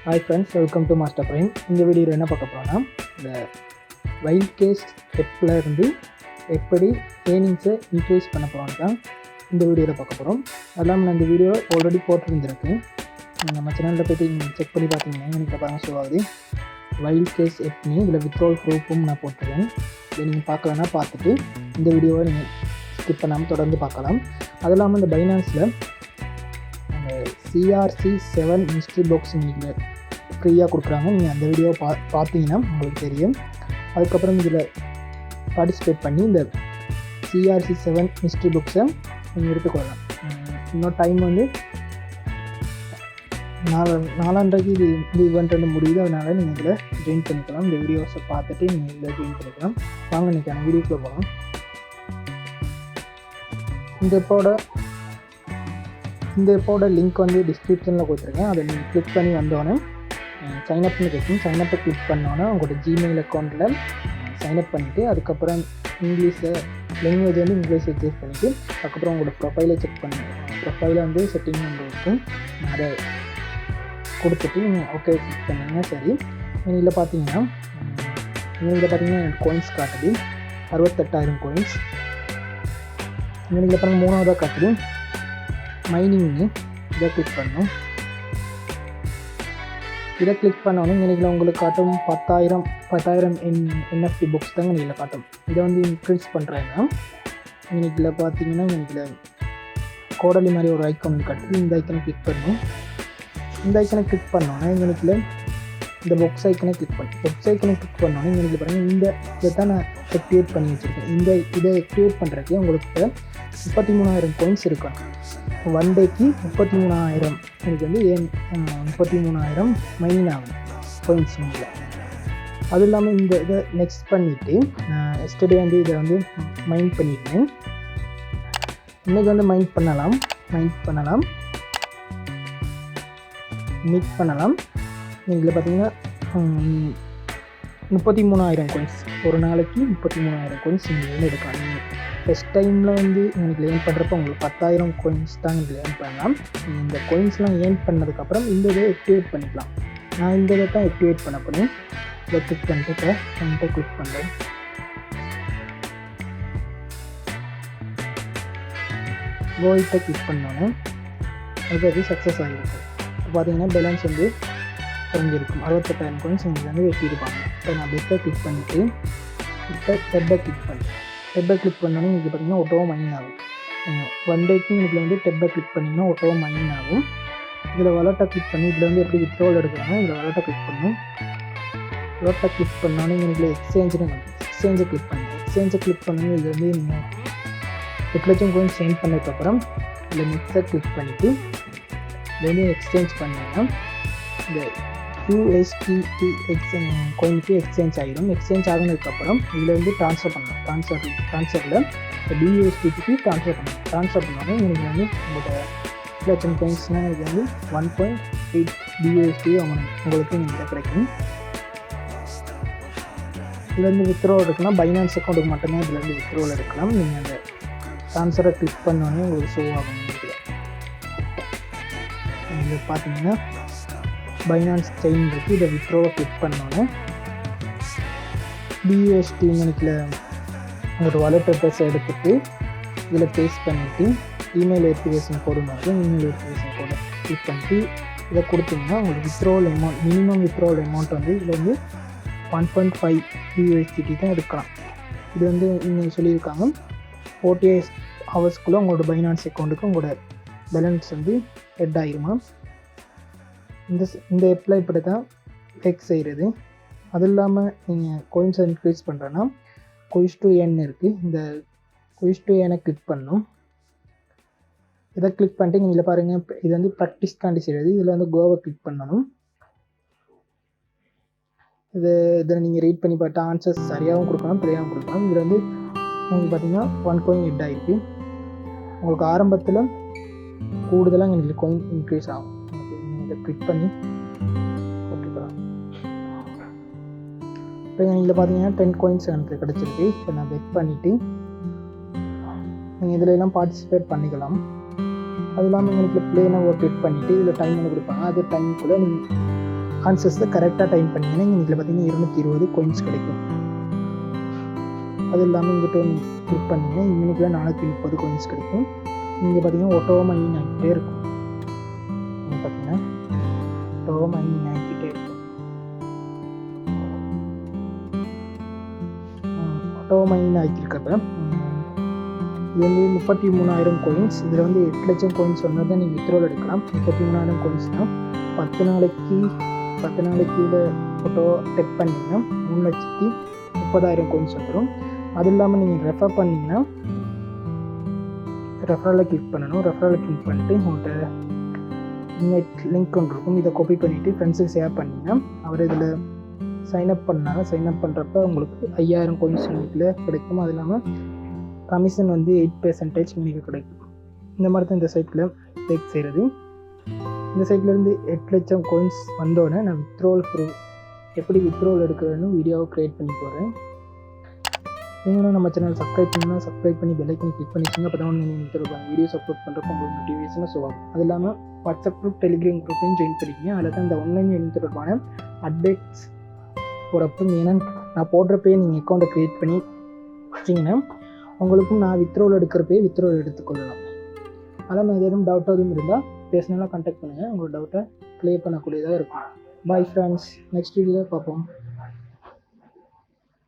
Hi friends, welcome to master prime. இந்த வீடியோவில் என்ன பார்க்க போகிறோன்னா, இந்த வைல்ட் கேஸ் ஸ்டெப்பில் இருந்து எப்படி ஏர்னிங்ஸை இன்க்ரீஸ் பண்ண போகிறோன்னு தான் இந்த வீடியோவில் பார்க்க போகிறோம். அதெல்லாம் நான் இந்த வீடியோ ஆல்ரெடி போட்டிருந்துருக்கேன். நம்ம சேனலில் போய்ட்டு நீங்கள் செக் பண்ணி பார்த்தீங்கன்னா எனக்கு பாருங்கள் ஷோ ஆகுது. வைல்ட் கேஸ் எப்பனி இதில் வித்ட்ரால் ப்ரூஃபும் நான் போட்டிருக்கேன். இதை நீங்கள் பார்க்கலன்னா பார்த்துட்டு இந்த வீடியோவை நீங்கள் ஸ்கிப் பண்ணாமல் தொடர்ந்து பார்க்கலாம். அது இல்லாமல் இந்த பைனான்ஸில் CRC7 மிஸ்ட்ரி பாக்ஸ் நீங்கள் ஃப்ரீயாக கொடுக்குறாங்க. நீங்கள் அந்த வீடியோவை பார்த்தீங்கன்னா உங்களுக்கு தெரியும். அதுக்கப்புறம் இதில் பார்ட்டிசிபேட் பண்ணி இந்த CRC7 மிஸ்ட்ரி புக்ஸை நீங்கள் எடுத்துக்கொள்ளலாம். இன்னொரு டைம் வந்து 4:30 இது ஈவெண்ட் வந்து முடியுது. அதனால் நீங்கள் இதில் ஜாயின் பண்ணிக்கலாம். இந்த வீடியோஸை பார்த்துட்டு நீங்கள் இதில் ஜாயின் பண்ணிக்கலாம். வாங்க இன்றைக்கான வீடியோக்குள்ளே போகலாம். இந்த எப்போட லிங்க் வந்து டிஸ்கிரிப்ஷனில் கொடுத்துருக்கேன். அதை நீங்கள் கிளிக் பண்ணி வந்தோடனே சைனப்னு கேட்கும். சைனப்பை கிளிக் பண்ணோன்னே உங்களோட ஜிமெயில் அக்கௌண்ட்டில் சைனப் பண்ணிவிட்டு அதுக்கப்புறம் லாங்குவேஜ் வந்து இங்கிலீஷை சூஸ் பண்ணிவிட்டு அதுக்கப்புறம் உங்களோட ப்ரொஃபைலை செக் பண்ணி ப்ரொஃபைலை வந்து செட்டிங் இருக்கும். அதை கொடுத்துட்டு நீங்கள் ஓகே கிளிக் பண்ணிங்கன்னா சரி. இதில் பார்த்தீங்கன்னா எனக்கு கோயின்ஸ் காட்டுது 68,000 கோயின்ஸ். இதில் அப்புறம் 3ஆவதாக காட்டுது மைனிங்னு. இதை கிளிக் பண்ணணும். இதை கிளிக் பண்ணோன்னே இன்றைக்கி உங்களுக்கு காட்டும் 10,000 NFT புக்ஸ் தாங்க இதில் காட்டும். இதை வந்து இன்க்ரீஸ் பண்ணுறேன்னா இன்றைக்கில் பார்த்தீங்கன்னா இன்றைக்கில் கோடலி மாதிரி ஒரு ஐக்கான் காட்டுது. இந்த ஐக்கனை கிளிக் பண்ணணும். இந்த ஐக்கனை கிளிக் பண்ணோன்னே இன்றைக்கில் இந்த புக்ஸ் ஐக்கனை கிளிக் பண்ணோன்னே இன்றைக்கி பாருங்கள் இதை தான் நான் ஆக்டிவேட் பண்ணி வச்சுருக்கேன். இதை ஆக்டிவேட் பண்ணுறதுக்கு உங்களுக்கு 33,000 கோயின்ஸ் இருக்கணும். 1 டேக்கு 33,000 எனக்கு வந்து 33,000 மைன் ஆகும் கோயின்ஸ் இல்லை. அதுவும் இல்லாமல் இந்த இதை நெக்ஸ்ட் பண்ணிவிட்டு நான் எஸ்டர்டே வந்து இதை வந்து மைன் பண்ணிட்டேன். இன்றைக்கி வந்து மைன் பண்ணலாம். இதில் பார்த்தீங்கன்னா 33,000 கோயின்ஸ் ஒரு நாளைக்கு 33,000 கோயின்ஸ் நீங்கள் வந்து எடுக்கலாம். ஃபஸ்ட் டைமில் வந்து எனக்கு ஏர்ன் பண்ணுறப்போ உங்களுக்கு 10,000 கோயின்ஸ் தான் இதில் ஏர்ன் பண்ணலாம். இந்த கோயின்ஸ்லாம் ஏர்ன் பண்ணதுக்கப்புறம் இந்த இதை ஆக்டிவேட் பண்ணிக்கலாம். நான் இந்த இதை தான் ஆக்டிவேட் பண்ண போகிறேன். இதை கிளிக் பண்ணிட்டு கிளிக் பண்ணுறேன். கோயிட்டை கிளிக் பண்ணோன்னே அது சக்ஸஸ் ஆகிருக்கு. பார்த்தீங்கன்னா பேலன்ஸ் வந்து குறைஞ்சிருக்கும். 68,000 கோயின்ஸ் நீங்கள் வந்து வெட்டியிருப்பாங்க. இப்போ நான் பெட்டை கிளிக் பண்ணிவிட்டு இப்போ டெப்பை கிளிக் பண்ணோன்னே இங்கே பார்த்தீங்கன்னா ஒட்டோவோ மைன் ஆகும். 1 டேக்கு இதில் வந்து டெப்பை கிளிக் பண்ணிங்கன்னா ஒட்டோவோ மைன் ஆகும். இதில் வாலெட்டை கிளிக் பண்ணி இதில் வந்து எப்படி வித்ட்ரால் எடுக்கிறாங்க. இதில் வாலெட்டை கிளிக் பண்ணணும். வாலெட்டை கிளிக் பண்ணோன்னே இதில் எக்ஸ்சேஞ்சை கிளிக் பண்ணணும். இது வந்து நீங்கள் 8,00,000 கோயின்ஸ் சேஞ்ச் பண்ணதுக்கப்புறம் இதில் நெக்ஸ்ட்டை கிளிக் பண்ணிவிட்டு இதில் வந்து எக்ஸ்சேஞ்ச் பண்ணிங்கன்னா இந்த USDT கோயினுக்கு எக்ஸ்சேஞ்ச் ஆகிடும். எக்ஸ்சேஞ்ச் ஆகினதுக்கப்புறம் இதில் வந்து ட்ரான்ஸ்ஃபர் பண்ணலாம். ட்ரான்ஸ்ஃபரில் இந்த BUSDTக்கு ட்ரான்ஸ்ஃபர் பண்ணாலும் உங்களுக்கு வந்து உங்களோட 8,00,000 கோயின்ஸ்னால் இது வந்து 1.8 BUSD உங்களுக்கு இங்கே கிடைக்கும். இதுலேருந்து வித்ட்ரால் எடுக்கலாம். பைனான்ஸ் அக்கௌண்ட்டுக்கு மட்டும்தான் இதுலேருந்து வித்ட்ரால் எடுக்கலாம். நீங்கள் அந்த ட்ரான்ஸ்ஃபரை கிளிக் பண்ணோன்னே உங்களுக்கு ஷோ ஆகும். இது பார்த்தீங்கன்னா பைனான்ஸ் செயின் இருக்குது. இதை வித்ட்ராவை கிளிக் பண்ணோன்னே BUSD இன்றைக்கில் உங்களோட வாலெட் அட்ரஸை எடுத்துகிட்டு இதில் பேஸ்ட் பண்ணிவிட்டு இமெயில் வெரிஃபிகேஷன் கோடு கிளிக் பண்ணிட்டு இதை கொடுத்தீங்கன்னா உங்களுக்கு withdrawal amount minimum withdrawal amount வந்து இதில் வந்து 1.5 BUSD தான் எடுக்கலாம். இது வந்து நீங்கள் சொல்லியிருக்காங்க 48 ஹவர்ஸ்க்குள்ளே உங்களோட பைனான்ஸ் அக்கௌண்ட்டுக்கு உங்களோட பேலன்ஸ் வந்து ஹெட் ஆகிருமா. இந்த ஆப்பில் இப்படி தான் டெக் செய்கிறது. அது இல்லாமல் நீங்கள் கோயின்ஸை இன்க்ரீஸ் பண்ணுறேன்னா கோயிஸ் டு ஏர்ன் இருக்குது. இந்த கோயிஸ் டு ஏர்னை கிளிக் பண்ணணும். இதை கிளிக் பண்ணிட்டு நீங்கள் பாருங்கள், இது வந்து ப்ராக்டிஸ்காண்டி செய்கிறது. இதில் வந்து கோவை கிளிக் பண்ணணும். இதில் நீங்கள் ரீட் பண்ணி பார்த்து ஆன்சர்ஸ் சரியாகவும் கொடுக்கலாம், பிழையாகவும் கொடுக்கலாம். இதில் வந்து உங்களுக்கு பார்த்தீங்கன்னா 1 கோயின் ஹெட் ஆகிருக்கு. உங்களுக்கு ஆரம்பத்தில் கூடுதலாக எங்களுக்கு கோயின் இன்க்ரீஸ் ஆகும். இதை கிளிக் பண்ணி போட்டுக்கலாம். இப்போ இதில் பார்த்தீங்கன்னா 10 கோயின்ஸ் எனக்கு கிடச்சிருக்கு. இப்போ நான் பெட் பண்ணிவிட்டு நீங்கள் இதில் எல்லாம் பார்ட்டிசிபேட் பண்ணிக்கலாம். அது இல்லாமல் எங்களுக்கு ப்ளேனை ஒரு கிளிக் பண்ணிவிட்டு இதில் டைம் ஒன்று கொடுப்பாங்க. அது டைமுக்குள்ளே நீங்கள் ஆன்சர்ஸை கரெக்டாக டைம் பண்ணிங்கன்னா இதில் பார்த்தீங்கன்னா 220 coins கிடைக்கும். அது இல்லாமல் இங்கிட்ட ஒன்று கிளிக் பண்ணிங்கன்னா இன்னைக்குள்ள 430 coins கிடைக்கும். இங்கே பார்த்தீங்கன்னா ஆட்டோவாக மைனிங் ஆகிக்கிட்டே இருக்கும். இங்கே பார்த்தீங்கன்னா ஆட்டோவாக மைனிங் ஆகிக்கிட்டே இருக்கும். ஆட்டோவாக மைனிங் ஆகியிருக்கப்ப இது வந்து 33,000 coins. இதில் வந்து 8 லட்சம் coins சொன்னால் தான் நீங்கள் வித்ட்ரால் எடுக்கலாம். 33,000 coinsனால் 10 நாளைக்கு இதில் ஃபோட்டோ டெக் பண்ணிங்கன்னா 3,30,000 coins வந்துடும். அது இல்லாமல் நீங்கள் ரெஃபர் பண்ணிங்கன்னா ரெஃபரலில் கிளிக் பண்ணணும். ரெஃபரலில் கிளிக் பண்ணிட்டு உங்கள்கிட்ட இன்வைட் லிங்க் ஒன்று இருக்கும். இதை காப்பி பண்ணிவிட்டு ஃப்ரெண்ட்ஸுக்கு ஷேர் பண்ணிங்கன்னா அவர் இதில் சைன்அப் பண்ணாங்க. சைன்அப் பண்ணுறப்ப உங்களுக்கு 5,000 coins இதில் கிடைக்கும். அது இல்லாமல் கமிஷன் வந்து 8% உங்களுக்கு கிடைக்கும். இந்த மாதிரி தான் இந்த சைட்டில் டேக் செய்கிறது. இந்த சைட்லேருந்து 8 லட்சம் coins வந்தோடனே நான் வித்ட்ரால் ப்ரூஃப் எப்படி வித்ட்ரால் எடுக்கிறதுன்னு வீடியோவை க்ரியேட் பண்ணி போகிறேன். நீங்களும் நம்ம சேனல் சப்ஸ்கிரைப் பண்ணி பெல் ஐக்கனை கிளிக் பண்ணிக்கோங்க. அப்போ தான் நீங்கள் வீடியோஸ் அப்லோட் பண்ணுறப்போ உங்களுக்கு நோட்டிஃபிகேஷனாக சொல்லுவாங்க. அது இல்லாமல் வாட்ஸ்அப் குரூப், டெலிகிராம் குரூப்பையும் ஜாயின் பண்ணிக்கோங்க. அதில் தான் இந்த ஆன்லைன் ஏர்னிங் தொடர்பான அப்டேட்ஸ் போகிறப்போ ஏன்னா நான் போடுறப்பே நீங்கள் அக்கௌண்ட்டை க்ரியேட் பண்ணி வச்சிங்கன்னா உங்களுக்கும் நான் வித்ட்ரால் எடுக்கிறப்பே வித்ட்ரால் எடுத்துக்கொள்ளலாம். அதெல்லாம் ஏதேனும் டவுட் எதுவும் இருந்தால் பேர்சனலாக கான்டாக்ட் பண்ணுங்கள். உங்களோட டவுட்டை க்ளியர் பண்ணக்கூடியதாக இருக்கும். பாய் ஃப்ரெண்ட்ஸ், நெக்ஸ்ட் வீடியோவில் பார்ப்போம்.